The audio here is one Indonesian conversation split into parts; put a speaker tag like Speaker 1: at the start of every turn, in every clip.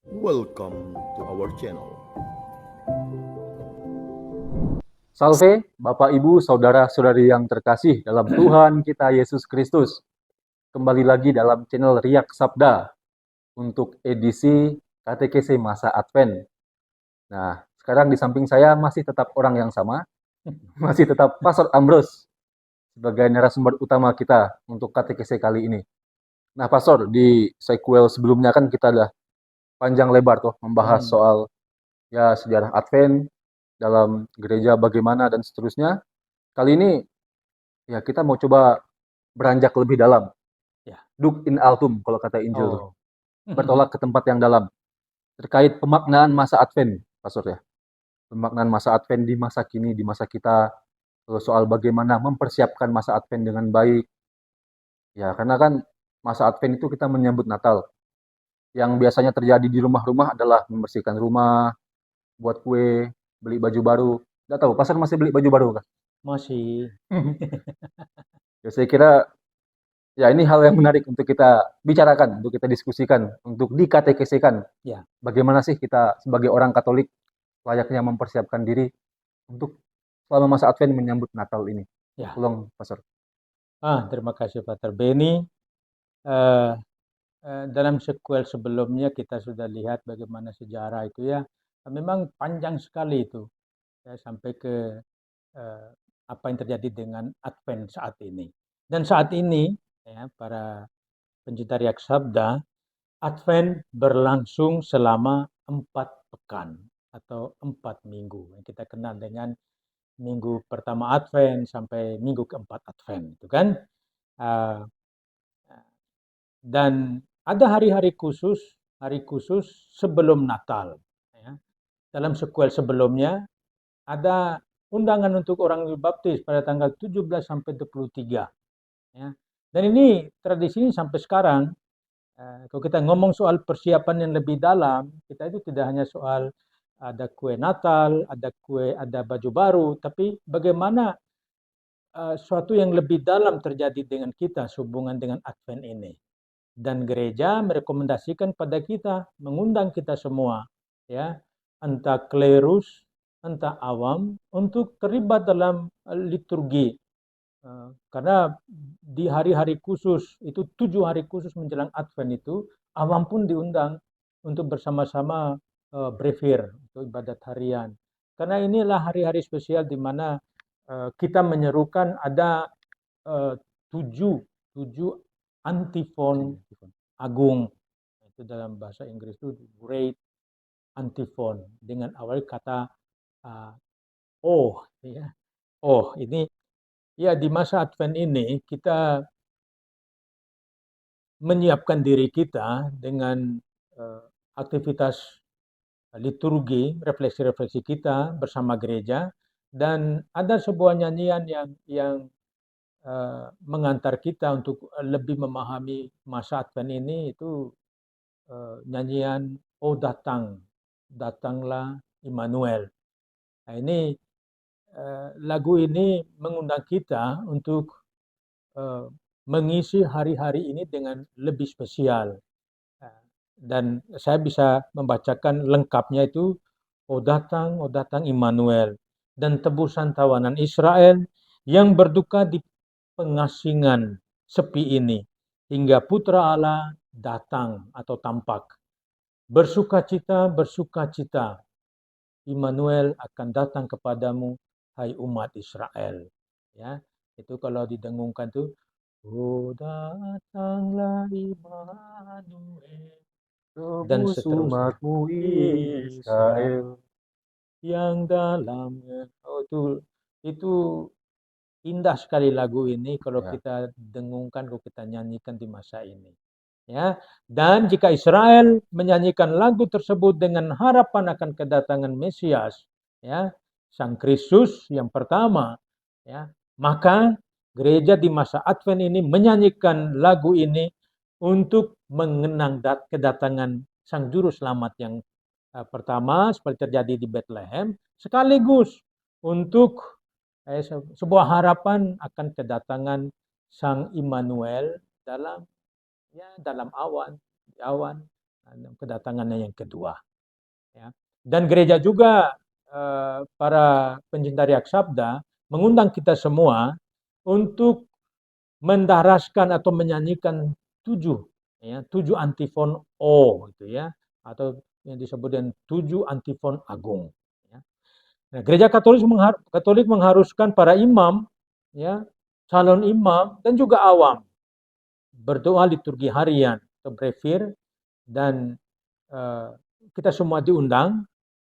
Speaker 1: Welcome to our channel.
Speaker 2: Salve, Bapak Ibu, saudara-saudari yang terkasih dalam Tuhan kita Yesus Kristus. Kembali lagi dalam channel Riak Sabda untuk edisi KTKC Masa Advent. Nah, sekarang di samping saya masih tetap orang yang sama, masih tetap Pastor Ambrose sebagai narasumber utama kita untuk KTKC kali ini. Nah, Pastor, di sequel sebelumnya kan kita udah panjang lebar tuh membahas soal sejarah Advent dalam gereja bagaimana dan seterusnya. Kali ini kita mau coba beranjak lebih dalam.
Speaker 3: Ya.
Speaker 2: Dug in altum kalau kata Injil tuh.
Speaker 3: Oh.
Speaker 2: Bertolak ke tempat yang dalam. Terkait pemaknaan masa Advent, Pastor ya. Pemaknaan masa Advent di masa kini, di masa kita. Soal bagaimana mempersiapkan masa Advent dengan baik. Ya, karena kan masa Advent itu kita menyambut Natal. Yang biasanya terjadi di rumah-rumah adalah membersihkan rumah, buat kue, beli baju baru. Nggak tahu, Pastor masih beli baju baru kan?
Speaker 3: Masih.
Speaker 2: Ya, saya kira ini hal yang menarik untuk kita bicarakan, untuk kita diskusikan, untuk dikatekesikan.
Speaker 3: Ya.
Speaker 2: Bagaimana sih kita sebagai orang Katolik layaknya mempersiapkan diri untuk selama masa Advent menyambut Natal ini.
Speaker 3: Ya.
Speaker 2: Tolong, Pastor.
Speaker 3: Terima kasih Pater Benny. Dalam sequel sebelumnya kita sudah lihat bagaimana sejarah itu ya. Memang panjang sekali itu. Ya, sampai ke apa yang terjadi dengan Advent saat ini. Dan saat ini ya, para pencinta Riak Sabda, Advent berlangsung selama 4 pekan atau 4 minggu. Yang kita kenal dengan minggu pertama Advent sampai minggu keempat Advent, itu kan? Dan ada hari-hari khusus sebelum Natal. Ya. Dalam sequel sebelumnya ada undangan untuk orang dibaptis pada tanggal 17 sampai 23. Ya. Dan ini tradisi ini sampai sekarang. Kalau kita ngomong soal persiapan yang lebih dalam, kita itu tidak hanya soal ada kue Natal, ada baju baru, tapi bagaimana suatu yang lebih dalam terjadi dengan kita sehubungan dengan Advent ini. Dan gereja merekomendasikan pada kita, mengundang kita semua, ya, entah klerus, entah awam, untuk terlibat dalam liturgi. Karena di hari-hari khusus, itu 7 hari khusus menjelang Advent itu, awam pun diundang untuk bersama-sama brevir, untuk ibadat harian. Karena inilah hari-hari spesial di mana kita menyerukan ada 7 antifon agung. Itu dalam bahasa Inggris itu great antifon dengan awal kata ya. Ini ya di masa Advent ini kita menyiapkan diri kita dengan aktivitas liturgi, refleksi-refleksi kita bersama gereja, dan ada sebuah nyanyian yang mengantar kita untuk lebih memahami masa Advent ini, itu nyanyian "Oh datanglah Immanuel". Nah, ini lagu ini mengundang kita untuk mengisi hari-hari ini dengan lebih spesial. Dan saya bisa membacakan lengkapnya itu oh datang Immanuel, dan tebusan tawanan Israel yang berduka di pengasingan sepi ini, hingga putra Allah datang atau tampak. Bersukacita, Immanuel akan datang kepadamu, hai umat Israel. Ya, itu kalau didengungkan tuh, oh datanglah Immanuel, dan seterusnya.
Speaker 2: Umatmu Israel.
Speaker 3: Yang dalam, itu indah sekali lagu ini kalau kita dengungkan, kalau kita nyanyikan di masa ini. Ya, dan jika Israel menyanyikan lagu tersebut dengan harapan akan kedatangan Mesias, ya, Sang Kristus yang pertama, ya, maka gereja di masa Advent ini menyanyikan lagu ini untuk mengenang kedatangan Sang Juru Selamat yang pertama seperti terjadi di Bethlehem, sekaligus untuk sebuah harapan akan kedatangan Sang Immanuel dalam awan, kedatangannya yang kedua. Ya. Dan gereja juga para pencinta Riak Sabda mengundang kita semua untuk mendaraskan atau menyanyikan 7 antifon O gitu ya, atau yang disebut dengan 7 antifon agung. Ya. Nah, gereja Katolik mengharuskan para imam, ya, calon imam dan juga awam berdoa liturgi harian atau brevir, dan kita semua diundang.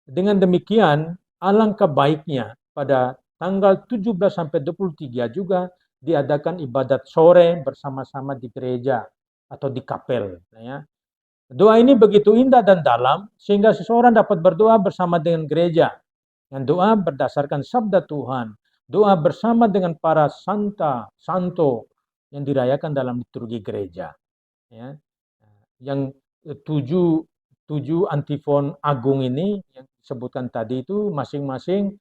Speaker 3: Dengan demikian, alangkah baiknya pada tanggal 17 sampai 23 juga diadakan ibadat sore bersama-sama di gereja atau di kapel. Ya. Doa ini begitu indah dan dalam sehingga seseorang dapat berdoa bersama dengan gereja. Yang doa berdasarkan sabda Tuhan, doa bersama dengan para santo yang dirayakan dalam liturgi gereja. Ya. Yang tujuh antifon agung ini yang disebutkan tadi itu masing-masing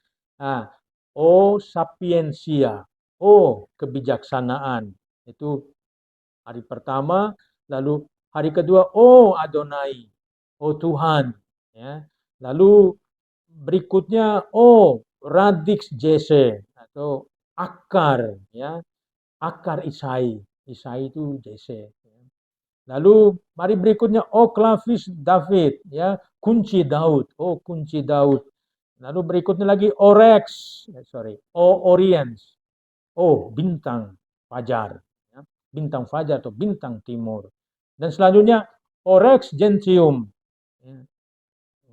Speaker 3: O sapiensia, O kebijaksanaan, itu hari pertama. Lalu hari kedua O Adonai, O Tuhan, ya. Lalu berikutnya O radix jese atau akar, ya, akar Isai itu jese. Lalu mari berikutnya O clavis David, ya, kunci Daud, O kunci Daud. Lalu berikutnya lagi O Oriens, O bintang fajar, ya, bintang fajar atau bintang timur. Dan selanjutnya Orex Gentium, ya,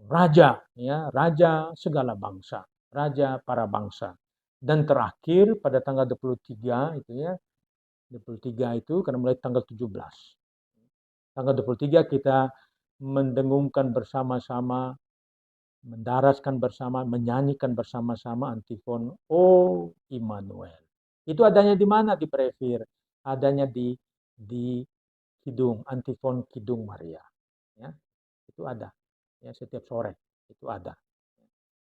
Speaker 3: raja, ya, raja segala bangsa, raja para bangsa. Dan terakhir pada tanggal 23 itu, ya, 23 itu karena mulai tanggal 17. Tanggal 23 kita mendengungkan bersama-sama, mendaraskan bersama, menyanyikan bersama-sama antifon O Immanuel. Itu adanya di mana? Di brevir. Adanya di Kidung, antifon Kidung Maria. Ya, itu ada. Ya, setiap sore itu ada.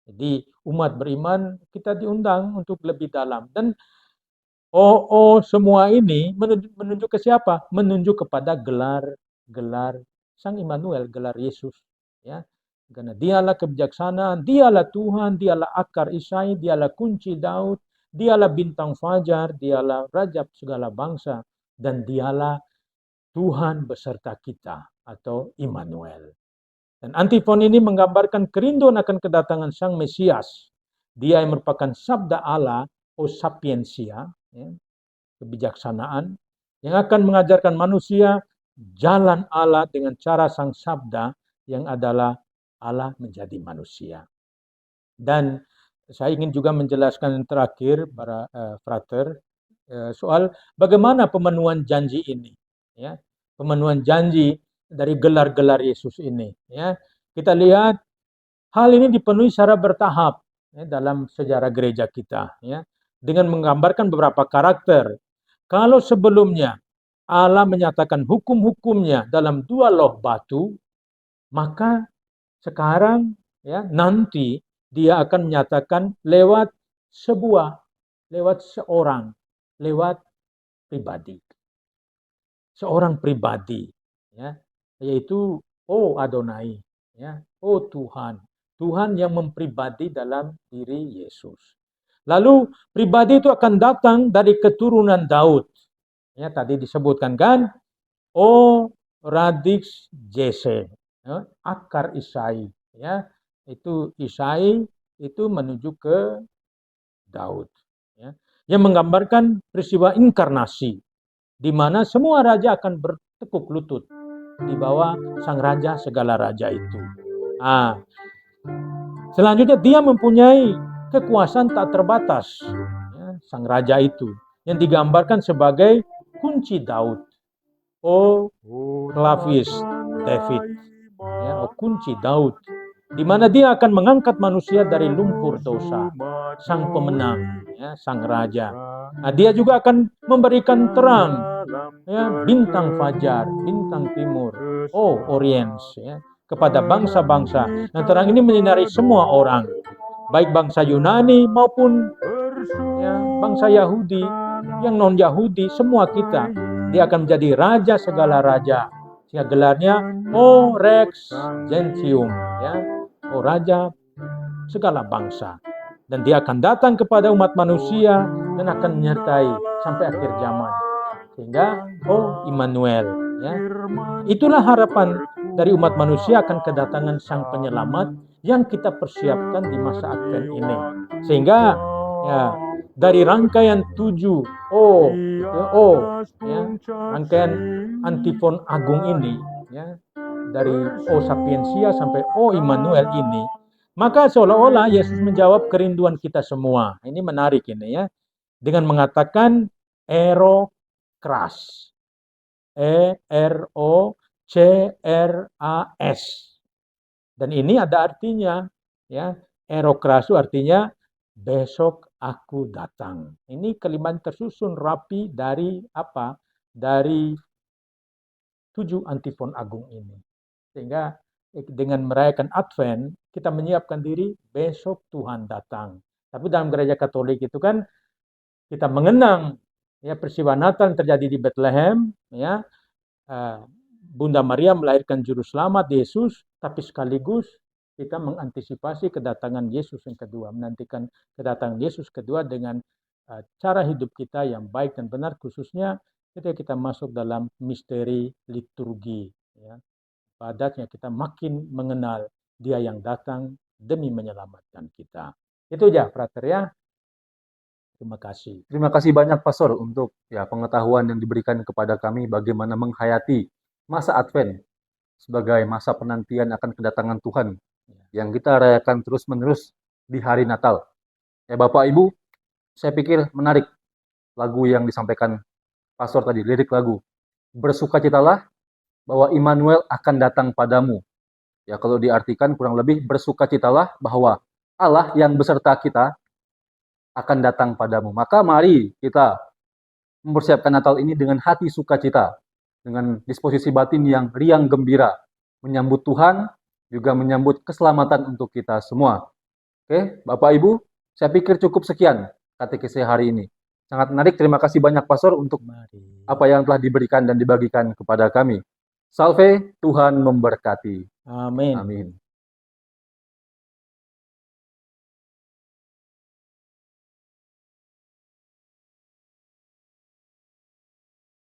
Speaker 3: Jadi umat beriman kita diundang untuk lebih dalam. Dan semua ini menunjuk ke siapa? Menunjuk kepada gelar Sang Immanuel, gelar Yesus, ya. Karena dialah kebijaksanaan, dialah Tuhan, dialah akar Isai, dialah kunci Daud, dialah bintang fajar, dialah raja segala bangsa, dan dialah Tuhan beserta kita atau Immanuel. Dan antifon ini menggambarkan kerinduan akan kedatangan Sang Mesias. Dia yang merupakan sabda Allah, O sapiensia, ya, kebijaksanaan, yang akan mengajarkan manusia jalan Allah dengan cara Sang Sabda yang adalah Allah menjadi manusia. Dan saya ingin juga menjelaskan yang terakhir para frater soal bagaimana pemenuhan janji ini, ya, pemenuhan janji dari gelar-gelar Yesus ini, ya. Kita lihat hal ini dipenuhi secara bertahap, ya, dalam sejarah gereja kita, ya, dengan menggambarkan beberapa karakter. Kalau sebelumnya Allah menyatakan hukum-hukumnya dalam 2 loh batu, maka sekarang, ya, nanti dia akan menyatakan lewat seorang, lewat pribadi. Seorang pribadi, ya, yaitu O Adonai, ya, O Tuhan. Tuhan yang mempribadi dalam diri Yesus. Lalu pribadi itu akan datang dari keturunan Daud. Ya, tadi disebutkan kan, O radix jese, ya, akar Isai, ya, itu Isai itu menuju ke Daud, ya, yang menggambarkan peristiwa inkarnasi, di mana semua raja akan bertekuk lutut di bawah Sang Raja segala raja itu. Selanjutnya dia mempunyai kekuasaan tak terbatas, ya, Sang Raja itu yang digambarkan sebagai kunci Daud, O clavis David, ya, O kunci Daud, di mana dia akan mengangkat manusia dari lumpur dosa, Sang Pemenang, ya, Sang Raja. Nah, dia juga akan memberikan terang, ya, bintang fajar, bintang timur, O Oriens, ya, kepada bangsa-bangsa. Dan terang ini menyinari semua orang, baik bangsa Yunani maupun, ya, bangsa Yahudi, yang non-Yahudi, semua kita. Dia akan menjadi raja segala raja, Sehingga gelarnya O Rex Gentium, ya, O Raja segala bangsa. Dan dia akan datang kepada umat manusia dan akan menyertai sampai akhir zaman. Sehingga O Immanuel, ya. Itulah harapan dari umat manusia akan kedatangan Sang Penyelamat yang kita persiapkan di masa Advent ini. Sehingga ya, dari rangkaian 7 O, ya, rangkaian antifon agung ini, ya, dari O Sapientia sampai O Immanuel ini, maka seolah-olah Yesus menjawab kerinduan kita semua. Ini menarik ini, ya, dengan mengatakan Ero Kras, Erocras. Dan ini ada artinya, ya, Erokras itu artinya besok aku datang. Ini kalimat tersusun rapi dari apa? Dari 7 antifon agung ini. Sehingga dengan merayakan Advent, kita menyiapkan diri besok Tuhan datang. Tapi dalam gereja Katolik itu kan kita mengenang, ya, peristiwa Natal yang terjadi di Bethlehem, ya, Bunda Maria melahirkan juru selamat Yesus, tapi sekaligus kita mengantisipasi kedatangan Yesus yang kedua, menantikan kedatangan Yesus kedua dengan cara hidup kita yang baik dan benar, khususnya ketika kita masuk dalam misteri liturgi, ya. Padatnya kita makin mengenal Dia yang datang demi menyelamatkan kita. Itu aja, frater, ya. Terima kasih.
Speaker 2: Terima kasih banyak Pastor untuk ya pengetahuan yang diberikan kepada kami bagaimana menghayati masa Advent sebagai masa penantian akan kedatangan Tuhan yang kita rayakan terus-menerus di hari Natal. Ya Bapak Ibu, saya pikir menarik lagu yang disampaikan Pastor tadi, lirik lagu. Bersukacitalah bahwa Immanuel akan datang padamu. Ya kalau diartikan kurang lebih bersukacitalah bahwa Allah yang beserta kita akan datang padamu. Maka mari kita mempersiapkan Natal ini dengan hati sukacita, dengan disposisi batin yang riang gembira, menyambut Tuhan, juga menyambut keselamatan untuk kita semua. Oke, Bapak Ibu, saya pikir cukup sekian katekesi hari ini. Sangat menarik, terima kasih banyak Pastor untuk apa yang telah diberikan dan dibagikan kepada kami. Salve, Tuhan memberkati.
Speaker 3: Amin.
Speaker 2: Amin.